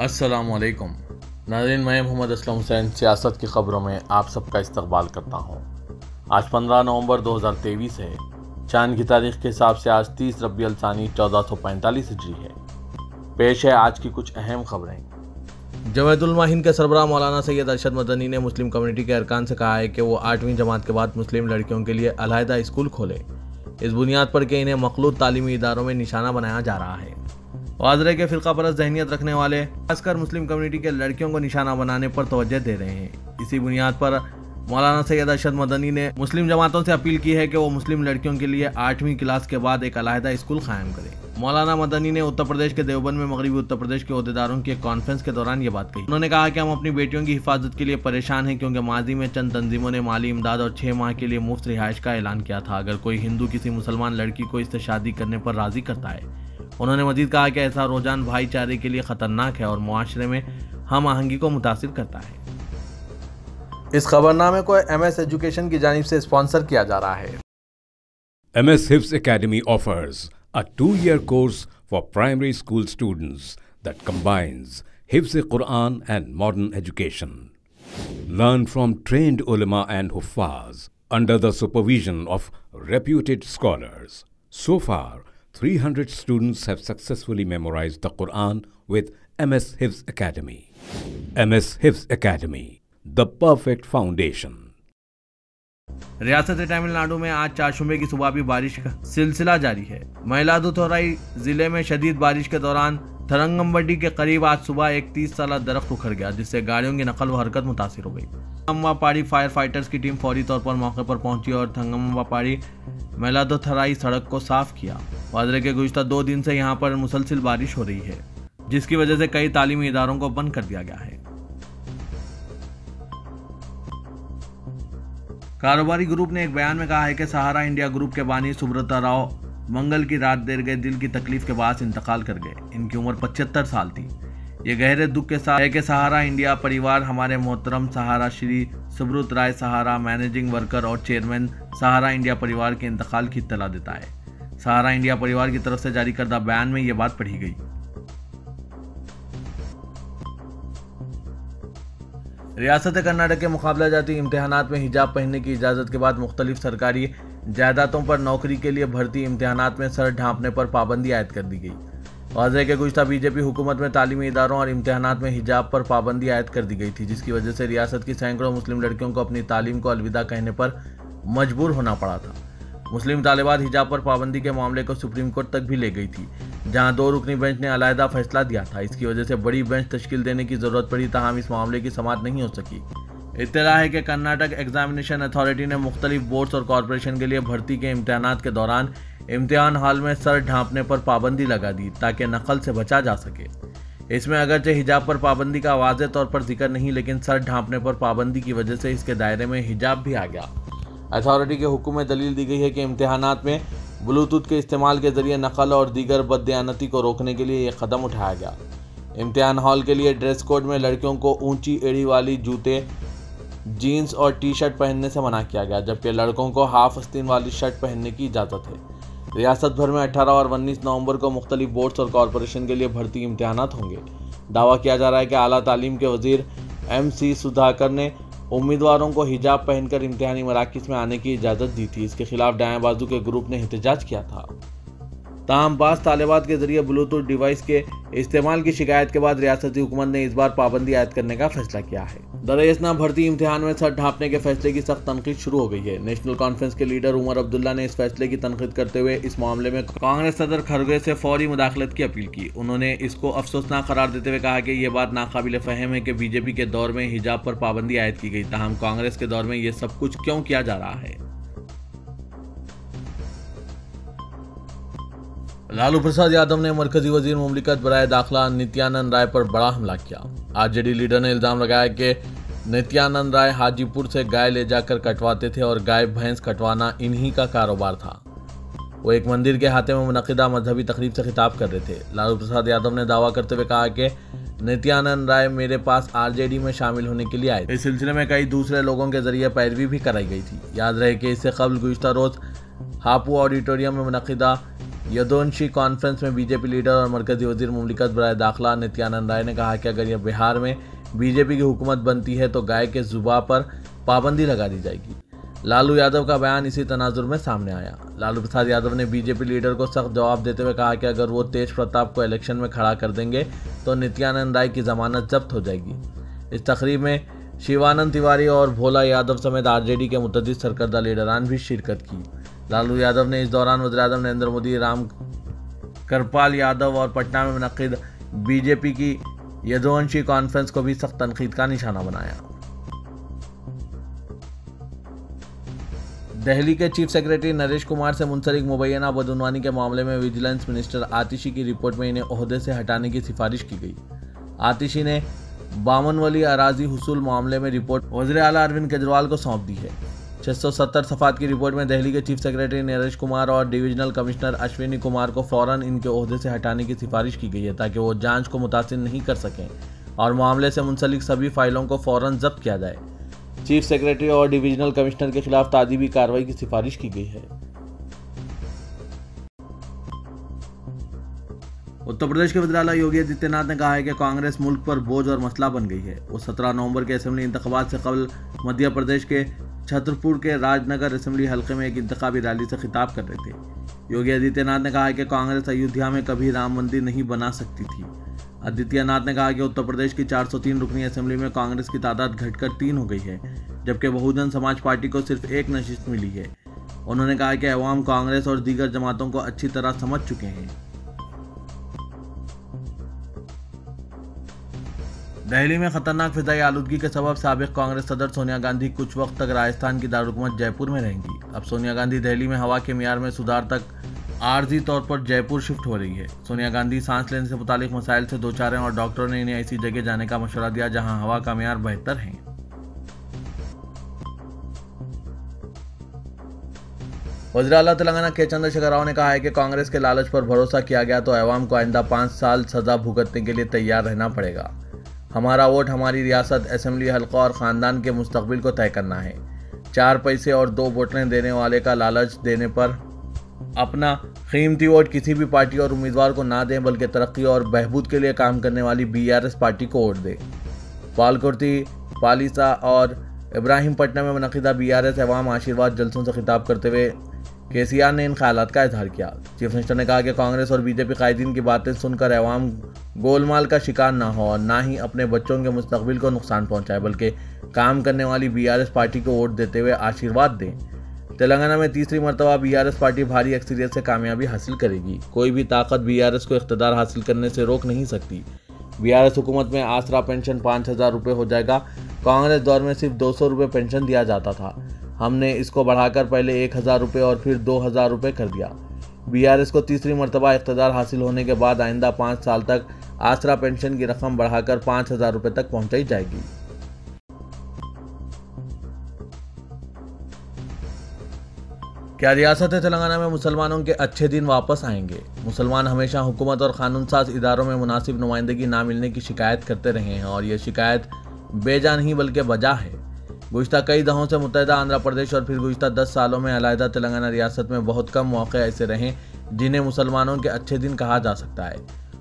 अस्सलामुअलैकुम नाज़रीन, मैं मोहम्मद असलम हुसैन सियासत की ख़बरों में आप सबका इस्तकबाल करता हूँ। आज 15 नवंबर 2023 है। चांद की तारीख के हिसाब से आज 30 रबी अल सानी 1445 हिजरी है। पेश है आज की कुछ अहम खबरें। जमायतुल उलमा हिंद के सरबराह मौलाना सैयद अरशद मदनी ने मुस्लिम कम्युनिटी के अरकान से कहा है कि वो 8वीं जमात के बाद मुस्लिम लड़कियों के लिए अलहदा स्कूल खोले, इस बुनियाद पर कि इन्हें मखलूत तालीमी इदारों में निशाना बनाया जा रहा है। वाज़रे के फ़िरका परस्त ज़हनियत रखने वाले खासकर मुस्लिम कम्युनिटी के लड़कियों को निशाना बनाने पर तवज्जो दे रहे हैं। इसी बुनियाद पर मौलाना सैयद अरशद मदनी ने मुस्लिम जमातों से अपील की है कि वो मुस्लिम लड़कियों के लिए 8वीं क्लास के बाद एक अलहदा स्कूल कायम करें। मौलाना मदनी ने उत्तर प्रदेश के देवबंद में मगरबी उत्तर प्रदेश के ओहदेदारों की एक कॉन्फ्रेंस के दौरान ये बात कही। उन्होंने कहा कि हम अपनी बेटियों की हिफाजत के लिए परेशान हैं, क्योंकि माजी में चंद तंजीमों ने माली इमदाद और 6 माह के लिए मुफ्त रिहाइश का ऐलान किया था अगर कोई हिंदू किसी मुसलमान लड़की को इससे शादी करने पर राजी करता है। उन्होंने मजीद कहा कि ऐसा रुझान भाईचारे के लिए खतरनाक है और मुआशरे में हम आहंगी को मुतासिर करता है। इस खबरनामे को MS एजुकेशन की जानिब से स्पॉन्सर किया जा रहा है। MS Hifz Academy offers a 2-year course for primary school students that combines Hifz Quran and modern education. Learn from trained ulama and huffaz under the supervision of reputed scholars. So far, 300 students have successfully memorized the Quran with MS Hifz Academy. MS Hifz Academy, the perfect foundation. रियासत तमिलनाडु में आज चारशुंबे की सुबह भी बारिश का सिलसिला जारी है। मयिलादुथुराई जिले में शदीद बारिश के दौरान थरंगंबडी के करीब आज सुबह एक 30 साला दरख्त उखड़ गया, जिससे गाड़ियों की नकल व हरकत मुतासिर हो गई। थंगम्बापाड़ी फायर फाइटर्स की टीम फौरी तौर पर मौके पर पहुंची और थंगम्बापाड़ी मयिलादुथुराई सड़क को साफ किया। वाज़रे के गुज़िश्ता 2 दिन से यहां पर मुसलसिल बारिश हो रही है, जिसकी वजह से कई तालीमी इदारों को बंद कर दिया गया है। कारोबारी ग्रुप ने एक बयान में कहा है कि सहारा इंडिया ग्रुप के बानी सुब्रता राव मंगल की रात देर गए दिल की तकलीफ के बाद इंतकाल कर गए। इनकी उम्र 75 साल थी। ये गहरे दुख के साथ है कि सहारा इंडिया परिवार हमारे मोहतरम सहारा श्री सुब्रत राय सहारा मैनेजिंग वर्कर और चेयरमैन सहारा इंडिया परिवार के इंतकाल की इत्तला देता है। सहारा इंडिया परिवार की तरफ से जारी करदा बयान में ये बात पढ़ी गई। रियासत कर्नाटक के मुकाबला जाती इम्तिहानात में हिजाब पहनने की इजाज़त के बाद मुख्तलिफ सरकारी जायदादों पर नौकरी के लिए भर्ती इम्तिहानात में सर ढांपने पर पाबंदी आयद कर दी गई। वाज़े के गुज़िश्ता बीजेपी हुकूमत में तालीमी इदारों और इम्तिहानात में हिजाब पर पाबंदी आयद कर दी गई थी, जिसकी वजह से रियासत की सैकड़ों मुस्लिम लड़कियों को अपनी तालीम को अलविदा कहने पर मजबूर होना पड़ा था। मुस्लिम तालिबात हिजाब पर पाबंदी के मामले को सुप्रीम कोर्ट तक भी ले गई थी, जहां 2 रुकनी बेंच ने अलहदा फैसला दिया था। इसकी वजह से बड़ी बेंच तश्कील देने की जरूरत पड़ी, ताहम इस मामले की समाअत नहीं हो सकी। इत्तला है कि कर्नाटक एग्जामिनेशन अथॉरिटी ने मुख्तलिफ बोर्ड्स और कॉरपोरेशन के लिए भर्ती के इम्तिहानात के दौरान इम्तिहान हॉल में सर ढांपने पर पाबंदी लगा दी, ताकि नकल से बचा जा सके। इसमें अगरचे हिजाब पर पाबंदी का वाज़ेह तौर पर जिक्र नहीं, लेकिन सर ढांपने पर पाबंदी की वजह से इसके दायरे में हिजाब भी आ गया। अथॉरिटी के हुक्म में दलील दी गई है कि इम्तिहानात में ब्लूटूथ के इस्तेमाल के जरिए नकल और दीगर बददियानती को रोकने के लिए यह कदम उठाया गया। इम्तिहान हॉल के लिए ड्रेस कोड में लड़कियों को ऊंची एड़ी वाली जूते, जीन्स और टी-शर्ट पहनने से मना किया गया, जबकि लड़कों को हाफ आस्तीन वाली शर्ट पहनने की इजाज़त है। रियासत भर में 18 और 19 नवंबर को मुख्तलिफ बोर्ड्स और कॉरपोरेशन के लिए भर्ती इम्तिहानात होंगे। दावा किया जा रहा है कि आला तालीम के वजीर MC सुधाकर ने उम्मीदवारों को हिजाब पहनकर इम्तिहानी मराकिज़ में आने की इजाज़त दी थी। इसके खिलाफ दाएं बाजू के ग्रुप ने एहतजाज किया था। ताहम बाज़ तालिबात के जरिए ब्लूटूथ डिवाइस के इस्तेमाल की शिकायत के बाद रियासती हुकूमत ने इस बार पाबंदी आयद करने का फैसला किया है। दरअसल भर्ती इम्तिहान में सर ढांपने के फैसले की सख्त तनकीद शुरू हो गई है। नेशनल कॉन्फ्रेंस के लीडर उमर अब्दुल्ला ने इस फैसले की तनकीद करते हुए इस मामले में कांग्रेस सदर खरगे से फौरी मुदाखलत की अपील की। उन्होंने इसको अफसोसनाक करार देते हुए कहा कि यह बात नाकाबिल फ़हम है कि बीजेपी के दौर में हिजाब पर पाबंदी आयद की गई, ताहम कांग्रेस के दौर में यह सब कुछ क्यों किया जा रहा है। लालू प्रसाद यादव ने मरकजी वजीर मुमलिकत बराए दाखिला नित्यानंद राय पर बड़ा हमला किया। RJD लीडर ने इल्ज़ाम लगाया कि नित्यानंद राय हाजीपुर से गाय ले जाकर कटवाते थे और गाय भैंस कटवाना इन्हीं का कारोबार था। वो एक मंदिर के हाथे में मुनक़िदा मजहबी तकरीब से खिताब कर रहे थे। लालू प्रसाद यादव ने दावा करते हुए कहा कि नित्यानंद राय मेरे पास RJD में शामिल होने के लिए आए। इस सिलसिले में कई दूसरे लोगों के जरिए पैरवी भी कराई गई थी। याद रहे कि इससे कबल गुज़िश्ता रोज़ हापू ऑडिटोरियम में मुनक़िदा यदुवंशी कॉन्फ्रेंस में बीजेपी लीडर और मरकजी वजीर मुमलिकत बराए दाखिला नित्यानंद राय ने कहा कि अगर यह बिहार में बीजेपी की हुकूमत बनती है तो गाय के जुबा पर पाबंदी लगा दी जाएगी। लालू यादव का बयान इसी तनाजुर में सामने आया। लालू प्रसाद यादव ने बीजेपी लीडर को सख्त जवाब देते हुए कहा कि अगर वो तेज प्रताप को इलेक्शन में खड़ा कर देंगे तो नित्यानंद राय की जमानत जब्त हो जाएगी। इस तकरीब में शिवानंद तिवारी और भोला यादव समेत आरजेडी के मुतअद्दिद सरकर्दा लीडरान भी शिरकत की। लालू यादव ने इस दौरान वज़ीर-ए-आज़म नरेंद्र मोदी, राम कृपाल यादव और पटना में मुनक्किद बीजेपी की यदुवंशी कॉन्फ्रेंस को भी सख्त तनकीद का निशाना बनाया। दिल्ली के चीफ सेक्रेटरी नरेश कुमार से मुंसलिक मुबैना बदउनवानी के मामले में विजिलेंस मिनिस्टर आतिशी की रिपोर्ट में इन्हें ओहदे से हटाने की सिफारिश की गई। आतिशी ने बामनवली अराजी हुसूल मामले में रिपोर्ट वज़ीर आला अरविंद केजरीवाल को सौंप दी है। 670 सफ़ात की रिपोर्ट में दिल्ली के चीफ सेक्रेटरी नरेश कुमार और डिविजनल कमिश्नर अश्विनी कुमार को फौरन इनके ओहदे से हटाने की सिफारिश की गई है ताकि वो जांच को मुतासिर नहीं कर सकें और मामले से मुंसलिक सभी फाइलों को फौरन जब्त किया जाए। चीफ सेक्रेटरी और डिविजनल कमिश्नर के खिलाफ तादीबी कार्रवाई की सिफारिश की गई है। उत्तर प्रदेश के वज़ीर आला योगी आदित्यनाथ ने कहा है कि कांग्रेस मुल्क पर बोझ और मसला बन गई है। वो 17 नवंबर के असेंबली इंतखाबात से कबल मध्य प्रदेश के छतरपुर के राजनगर असेंबली हल्के में एक इंतखाबी रैली से खिताब कर रहे थे। योगी आदित्यनाथ ने कहा है कि कांग्रेस अयोध्या में कभी राम मंदिर नहीं बना सकती थी। आदित्यनाथ ने कहा कि उत्तर प्रदेश की 403 रुकनी असेंबली में कांग्रेस की तादाद घटकर 3 हो गई है, जबकि बहुजन समाज पार्टी को सिर्फ 1 नशिस्त मिली है। उन्होंने कहा कि अवाम कांग्रेस और दीगर जमातों को अच्छी तरह समझ चुके हैं। दिल्ली में खतरनाक फिजाई आलूदगी के सबब साबिक कांग्रेस सदर सोनिया गांधी कुछ वक्त तक राजस्थान की दारुलहुकूमत जयपुर में रहेंगी। अब सोनिया गांधी दिल्ली में हवा के मियार में सुधार तक आर्जी तौर पर जयपुर शिफ्ट हो रही है। सोनिया गांधी सांस लेने से मुतालिक मसाइल से दो चार हैं और डॉक्टरों ने इन्हें ऐसी जगह जाने का मशवरा दिया जहां हवा का मियार बेहतर है। वज़ीर आला तेलंगाना के चंद्रशेखर राव ने कहा है कि कांग्रेस के लालच पर भरोसा किया गया तो अवाम को आइंदा 5 साल सजा भुगतने के लिए तैयार रहना पड़ेगा। हमारा वोट हमारी रियासत, असेंबली हल्का और ख़ानदान के मुस्तकबिल को तय करना है। 4 पैसे और 2 बोतलें देने वाले का लालच देने पर अपना कीमती वोट किसी भी पार्टी और उम्मीदवार को ना दें, बल्कि तरक्की और बहबूद के लिए काम करने वाली BRS पार्टी को वोट दें। पालकुर्ती, पालीसा और इब्राहिमपट्टनम में मुनक़िदा BRS अवाम आशीर्वाद जलसों से खिताब करते हुए KCR ने इन ख्यालात का इजहार किया। चीफ मिनिस्टर ने कहा कि कांग्रेस और बीजेपी कायदीन की बातें सुनकर अवाम गोलमाल का शिकार ना हो और ना ही अपने बच्चों के मुस्तकबिल को नुकसान पहुंचाए, बल्कि काम करने वाली BRS पार्टी को वोट देते हुए आशीर्वाद दें। तेलंगाना में तीसरी मरतबा BRS पार्टी भारी अक्सरियत से कामयाबी हासिल करेगी। कोई भी ताकत BRS को इख्तिदार हासिल करने से रोक नहीं सकती। BRS हुकूमत में आसरा पेंशन 5,000 रुपये हो जाएगा। कांग्रेस दौर में सिर्फ 200 रुपये पेंशन दिया जाता था। हमने इसको बढ़ाकर पहले 1,000 रुपये और फिर 2,000 रुपये कर दिया। BRS को तीसरी मरतबा इख्तिदार हासिल होने के बाद आइंदा 5 साल तक आसरा पेंशन की रकम बढ़ाकर 5,000 रुपये तक पहुंचाई जाएगी। क्या रियासत तेलंगाना में मुसलमानों के अच्छे दिन वापस आएंगे? मुसलमान हमेशा हुकूमत और कानून साज इदारों में मुनासिब नुमाइंदगी ना मिलने की शिकायत करते रहे हैं और ये शिकायत बेजा नहीं बल्कि बजा है। गुज़िश्ता कई दहों से मुत्तहिदा आंध्र प्रदेश और फिर गुज़िश्ता 10 सालों में अलहदा तेलंगाना रियासत में बहुत कम मौके ऐसे रहे जिन्हें मुसलमानों के अच्छे दिन कहा जा सकता है।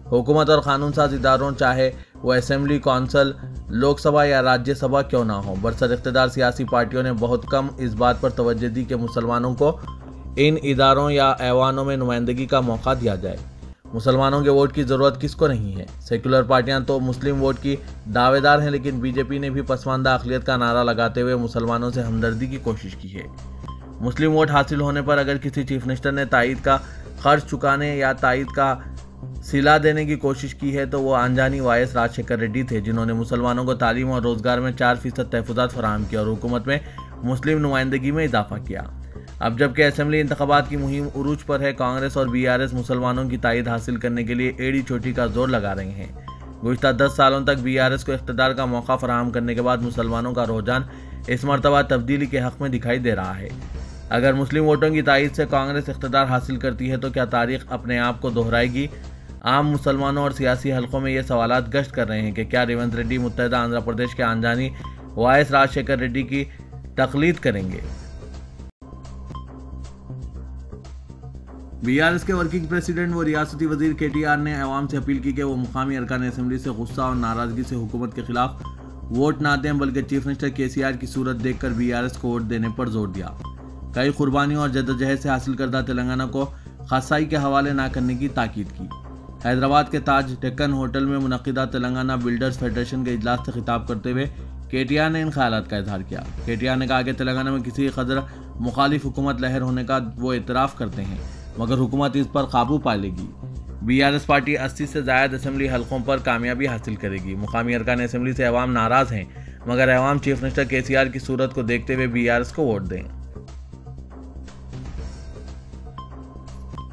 हुकूमत और कानून साज इदारों, चाहे वो असेंबली, कौंसल, लोकसभा या राज्यसभा क्यों ना हो, बरसर इख्तिदार सियासी पार्टियों ने बहुत कम इस बात पर तवज्जो दी कि मुसलमानों को इन इदारों या ऐवानों में नुमाइंदगी का मौका दिया जाए। मुसलमानों के वोट की ज़रूरत किसको नहीं है? सेकुलर पार्टियां तो मुस्लिम वोट की दावेदार हैं, लेकिन बीजेपी ने भी पसमानदा अक़लियत का नारा लगाते हुए मुसलमानों से हमदर्दी की कोशिश की है। मुस्लिम वोट हासिल होने पर अगर किसी चीफ मिनिस्टर ने तायद का खर्च चुकाने या तायद का सिला देने की कोशिश की है तो वो अंजानी YS राजशेखर रेड्डी थे, जिन्होंने मुसलमानों को तालीम और रोज़गार में 4% तहफ़्फ़ुज़ात फराहम किया और हुकूमत में मुस्लिम नुमाइंदगी में इजाफा किया। अब जबकि असेंबली इंतखाबात की मुहिम उरूज पर है, कांग्रेस और BRS मुसलमानों की तायद हासिल करने के लिए एड़ी चोटी का जोर लगा रहे हैं। गुज़िश्ता 10 सालों तक BRS को इख्तिदार का मौका फराहम करने के बाद मुसलमानों का रुझान इस मरतबा तब्दीली के हक़ में दिखाई दे रहा है। अगर मुस्लिम वोटों की तायद से कांग्रेस इख्तिदार हासिल करती है तो क्या तारीख अपने आप को दोहराएगी? आम मुसलमानों और सियासी हलकों में ये सवालात गश्त कर रहे हैं कि क्या रेवंत रेड्डी मुत्तहिदा आंध्र प्रदेश के अंजानी YS राजशेखर रेड्डी की तकलीद करेंगे? बीआरएस के वर्किंग प्रेसिडेंट व रियासती वजीर केटीआर ने अवाम से अपील की कि वो मुकामी अरकान असेंबली से गुस्सा और नाराजगी से हुकूमत के खिलाफ वोट ना दें, बल्कि चीफ मिनिस्टर केसीआर की सूरत देखकर बीआरएस को वोट देने पर जोर दिया। कई कुर्बानियों और जद्दोजहद से हासिल करदा तेलंगाना को खासाई के हवाले ना करने की ताकीद की। हैदराबाद के ताज डेक्कन होटल में मुनक्किदा तेलंगाना बिल्डर्स फेडरेशन के इजलास से खिताब करते हुए केटीआर ने इन ख्यालात का इजहार किया। केटीआर ने कहा कि तेलंगाना में किसी कदर मुखालिफ हुकूमत लहर होने का वो इतराफ़ करते हैं, मगर हुकूमत इस पर काबू पा लेगी। बीआरएस पार्टी 80 से ज़ायद असेंबली हलकों पर कामयाबी हासिल करेगी। मुकामी अरकान असेंबली से अवाम नाराज़ हैं, मगर अवाम चीफ मिनिस्टर केसीआर की सूरत को देखते हुए बीआरएस को वोट दें।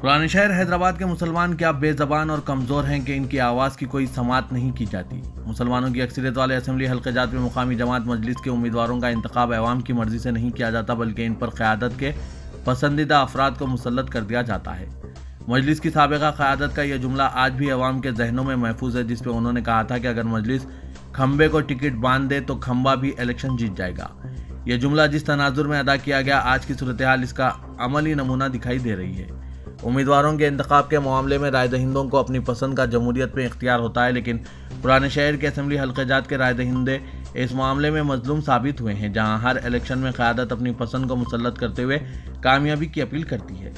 पुराने शहर हैदराबाद के मुसलमान क्या बेज़बान और कमज़ोर हैं कि इनकी आवाज़ की कोई समात नहीं की जाती। मुसलमानों की अक्सरियत वाले असेंबली हल्के जात में मुकामी जमात मजलिस के उम्मीदवारों का इंतखाब अवाम की मर्जी से नहीं किया जाता, बल्कि इन पर क़यादत के पसंदीदा अफराद को मुसल्लत कर दिया जाता है। मजलिस की साबिक़ा क़यादत का यह जुमला आज भी अवाम के जहनों में महफूज है, जिसपे उन्होंने कहा था कि अगर मजलिस खंबे को टिकट बांध दे तो खंबा भी इलेक्शन जीत जाएगा। यह जुमला जिस तनाजुर में अदा किया गया, आज की सूरत हाल इसका अमली नमूना दिखाई दे रही है। उम्मीदवारों के इंतखाब के मामले में राय दहिंदों को अपनी पसंद का जमहूरियत में इख्तियार होता है, लेकिन पुराने शहर के असेंबली हल्के जात के राय दहिंदे इस मामले में मजलूम साबित हुए हैं, जहां हर इलेक्शन में क़यादत अपनी पसंद को मुसल्लत करते हुए कामयाबी की अपील करती है।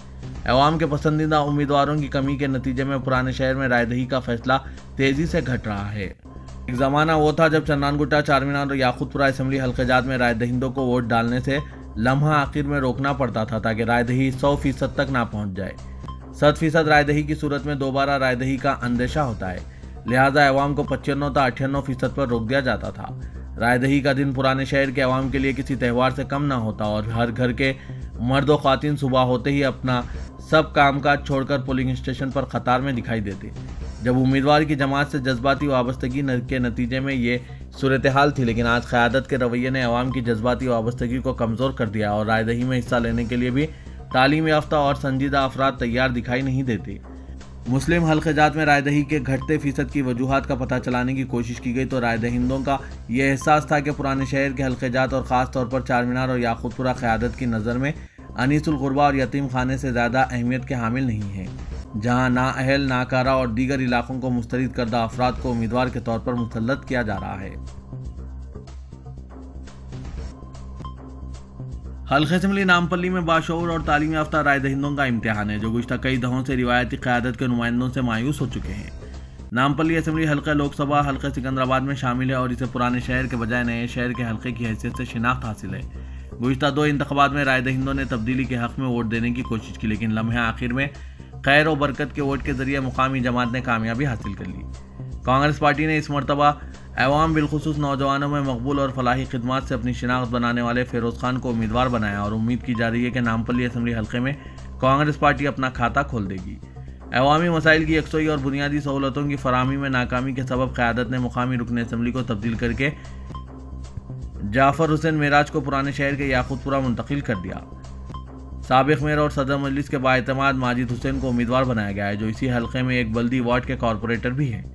अवाम के पसंदीदा उम्मीदवारों की कमी के नतीजे में पुराने शहर में रायदही का फैसला तेजी से घट रहा है। एक ज़माना वो था जब चन्नानगुट्टा, चारमीनार और याकूतपुरा असेंबली हल्के जात में राय दहिंदों को वोट डालने से लम्हा आखिर में रोकना पड़ता था, ताकि रायदही 100% तक ना पहुँच जाए। 100% रायदही की सूरत में दोबारा रायदही का अंदेशा होता है, लिहाजा अवाम को 95-98% पर रोक दिया जाता था। रायदही का दिन पुराने शहर के अवाम के लिए किसी त्यौहार से कम ना होता और हर घर के मर्द व ख़वातीन सुबह होते ही अपना सब कामकाज छोड़कर पोलिंग स्टेशन पर कतार में दिखाई देते। जब उम्मीदवार की जमात से जज्बाती वाबस्तगी के नतीजे में ये सूरत हाल थी, लेकिन आज क़यादत के रवैये ने अवाम की जज्बाती वाबस्तगी को कमज़ोर कर दिया और रायदही में हिस्सा लेने के लिए भी तालीम याफ्ता और संजीदा अफराद तैयार दिखाई नहीं देते। मुस्लिम हल्के जात में रायदही के घटते फीसद की वजूहात का पता चलाने की कोशिश की गई तो रायदहिंदों का यह एहसास था कि पुराने शहर के हल्के जात और ख़ास तौर पर चारमीनार और याकूतपुरा क़यादत की नज़र में अनीसुल गुरबा और यतीम खाने से ज़्यादा अहमियत के हामिल नहीं है, जहाँ नाअहल, नाकारा और दीगर इलाकों को मुस्तरद करदा अफराद को उम्मीदवार के तौर पर मुसल्लत किया जा रहा है। हल्के असेंबली नामपल्ली में बाशऊर और तालीम याफ्ता राय दहिंदों का इम्तिहान है, जो गुज़श्ता कई दहों से रिवायती क़यादत के नुमाइंदों से मायूस हो चुके हैं। नामपल्ली असेंबली हल्का लोकसभा हल्के सिकंदराबाद में शामिल है और इसे पुराने शहर के बजाय नए शहर के हल्के की हैसियत से शिनाख्त हासिल है। गुज़श्ता 2 इंतखाबात में राय दहिंदों ने तब्दीली के हक़ में वोट देने की कोशिश की, लेकिन लम्हे आखिर में खैर और बरकत के वोट के ज़रिए मुकामी जमात ने कामयाबी हासिल कर ली। कांग्रेस पार्टी ने इस मरतबा अवाम बिलखुसूस नौजवानों में मकबूल और फलाही खिदमात से अपनी शिनाख्त बनाने वाले फ़िरोज़ खान को उम्मीदवार बनाया और उम्मीद की जा रही है कि नामपल्ली असेंबली हल्के में कांग्रेस पार्टी अपना खाता खोल देगी। अवामी मसाइल की यकसोई और बुनियादी सहूलतों की फराहमी में नाकामी के सबब क़यादत ने मुकामी रुकन असेंबली को तब्दील करके जाफ़र हुसैन मेराज को पुराने शहर के याकूतपुरा मुंतकिल कर दिया। साबिक़ मेयर और सदर मजलिस के बाएतमाद माजिद हुसैन को उम्मीदवार बनाया गया है, जो इसी हल्के में एक बल्दी वार्ड के कॉरपोरेटर भी हैं।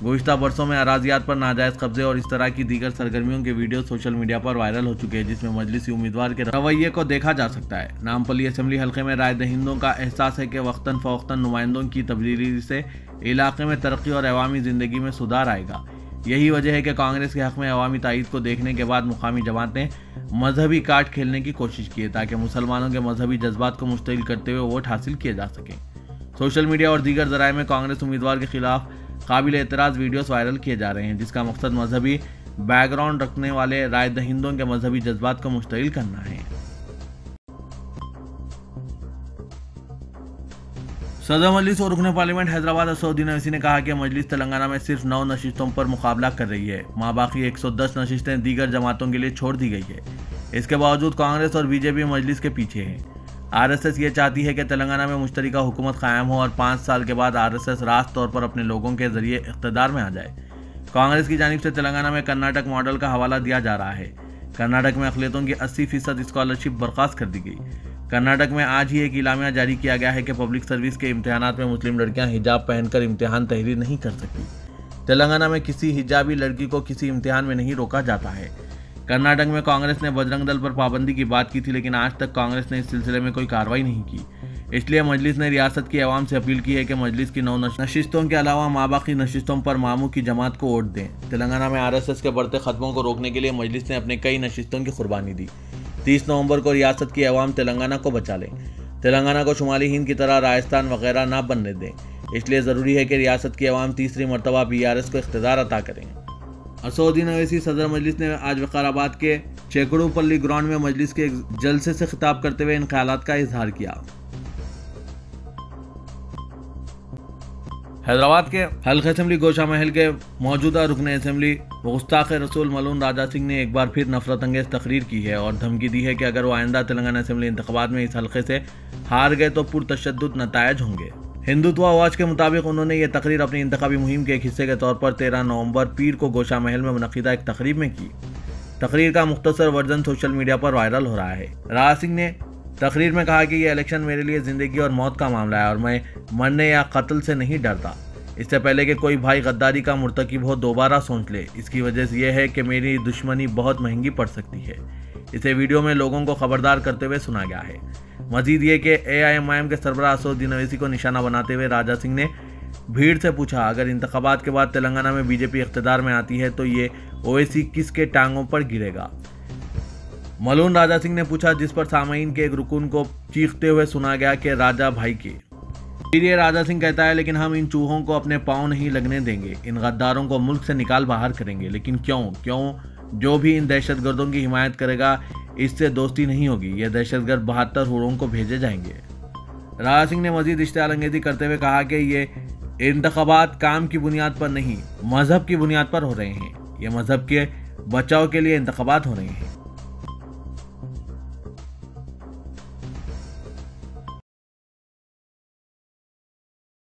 गुज़श्ता बरसों में अराजियात पर नाजायज़ कब्जे और इस तरह की दीगर सरगर्मियों के वीडियो सोशल मीडिया पर वायरल हो चुके हैं, जिसमें मजलिसी उम्मीदवार के रवैये को देखा जा सकता है। नामपल्ली असेंबली हल्के में राय दहिंदों का एहसास है कि वक्तन फ़वक्तन नुमाइंदों की तब्दीली से इलाके में तरक्की और अवामी ज़िंदगी में सुधार आएगा। यही वजह है कि कांग्रेस के हक़ में अवामी तायीद को देखने के बाद मुकामी जमात ने मजहबी कार्ड खेलने की कोशिश की है, ताकि मुसलमानों के मजहबी जज्बात को मुश्तइल करते हुए वोट हासिल किए जा सकें। सोशल मीडिया और दीगर ज़राए में कांग्रेस उम्मीदवार के खिलाफ काबिल एतराज़ वीडियोस वायरल किए जा रहे हैं, जिसका मकसद मजहबी बैकग्राउंड रखने वाले राय दहिंदों के मजहबी जज्बात को मुश्तइल करना है। सदर मजलिस और रुकन पार्लियामेंट हैदराबाद असदुद्दीन अवैसी ने कहा कि मजलिस तेलंगाना में सिर्फ 9 नशिस्तों पर मुकाबला कर रही है, बाकी 110 नशिस्तें दीगर जमातों के लिए छोड़ दी गई है। इसके बावजूद कांग्रेस और बीजेपी मजलिस के पीछे है। आरएसएस ये चाहती है कि तेलंगाना में मुश्तरका हुकूमत कायम हो और 5 साल के बाद आरएसएस रास्त तौर पर अपने लोगों के जरिए इख्तिदार में आ जाए। कांग्रेस की जानिब से तेलंगाना में कर्नाटक मॉडल का हवाला दिया जा रहा है। कर्नाटक में अक़लियतों की 80% स्कॉलरशिप बर्खास्त कर दी गई। कर्नाटक में आज ही एक इलामिया जारी किया गया है कि पब्लिक सर्विस के इम्तिहानात में मुस्लिम लड़कियां हिजाब पहनकर इम्तिहान तहरीर नहीं कर सकती। तेलंगाना में किसी हिजाबी लड़की को किसी इम्तिहान में नहीं रोका जाता है। कर्नाटक में कांग्रेस ने बजरंग दल पर पाबंदी की बात की थी, लेकिन आज तक कांग्रेस ने इस सिलसिले में कोई कार्रवाई नहीं की। इसलिए मजलिस ने रियासत की आवाम से अपील की है कि मजलिस की 9 नशिस्तों के अलावा माबाकी नशिस्तों पर मामू की जमात को वोट दें। तेलंगाना में RSS के बढ़ते खतरों को रोकने के लिए मजलिस ने अपने कई नशिस्तों की कुर्बानी दी। 30 नवंबर को रियासत की आवाम तेलंगाना को बचा लें। तेलंगाना को शुमाली हिंद की तरह राजस्थान वगैरह ना बनने दें। इसलिए ज़रूरी है कि रियासत की आवाम तीसरी मरतबा PRS को इख्तियार अता करें। असउद्दीन अवैसी सदर मजलिस ने आज वकाराबाद के चेकड़ूपल्ली ग्राउंड में मजलिस के एक जलसे से खिताब करते हुए इन ख्यालात का इजहार किया। हैदराबाद के हल्का असेंबली गोशा महल के मौजूदा रुकन असेंबली गुस्ताख रसूल मलून राजा सिंह ने एक बार फिर नफरत अंगेज तकरीर की है और धमकी दी है कि अगर वो आइंदा तेलंगाना असेंबली इंतखाबात में इस हल्के से हार गए तो पुरतशद्दुद नतायज होंगे। हिंदुत्व आवाज के मुताबिक उन्होंने ये तकरीर अपनी इंतखाबी मुहिम के एक हिस्से के तौर पर 13 नवंबर पीर को गोशा महल में मुनक़िदा एक तकरीब में की। तकरीर का मुख्तसर वर्जन सोशल मीडिया पर वायरल हो रहा है। राजा सिंह ने तकरीर में कहा कि ये इलेक्शन मेरे लिए ज़िंदगी और मौत का मामला है और मैं मरने या कत्ल से नहीं डरता। इससे पहले कि कोई भाई गद्दारी का मुर्तकिब हो दोबारा सोच ले। इसकी वजह यह है कि मेरी दुश्मनी बहुत महंगी पड़ सकती है। इसे वीडियो में लोगों को खबरदार करते हुए सुना गया है। मजीद ये कि AIMIM के सरबराह असउद्दीन अवैसी को निशाना बनाते हुए राजा सिंह ने भीड़ से पूछा, अगर इंतखाबात के बाद तेलंगाना में BJP इख्तियार में आती है तो ये ओवैसी किसके टांगों पर गिरेगा। मलून राजा सिंह ने पूछा, जिस पर सामईन के एक रुकन को चीखते हुए सुना गया कि राजा भाई के। फिर ये राजा सिंह कहता है, लेकिन हम इन चूहों को अपने पांव नहीं लगने देंगे, इन गद्दारों को मुल्क से निकाल बाहर करेंगे। लेकिन क्यों जो भी इन दहशतगर्दों की हिमायत करेगा इससे दोस्ती नहीं होगी। ये दहशतगर्द 72 हुरों को भेजे जाएंगे। राजा सिंह ने मजीद इश्तियाल अंगेजी करते हुए कहा कि ये इंतखाबात काम की बुनियाद पर नहीं मजहब की बुनियाद पर हो रहे हैं। ये मजहब के बचाव के लिए इंतखाबात हो रहे हैं।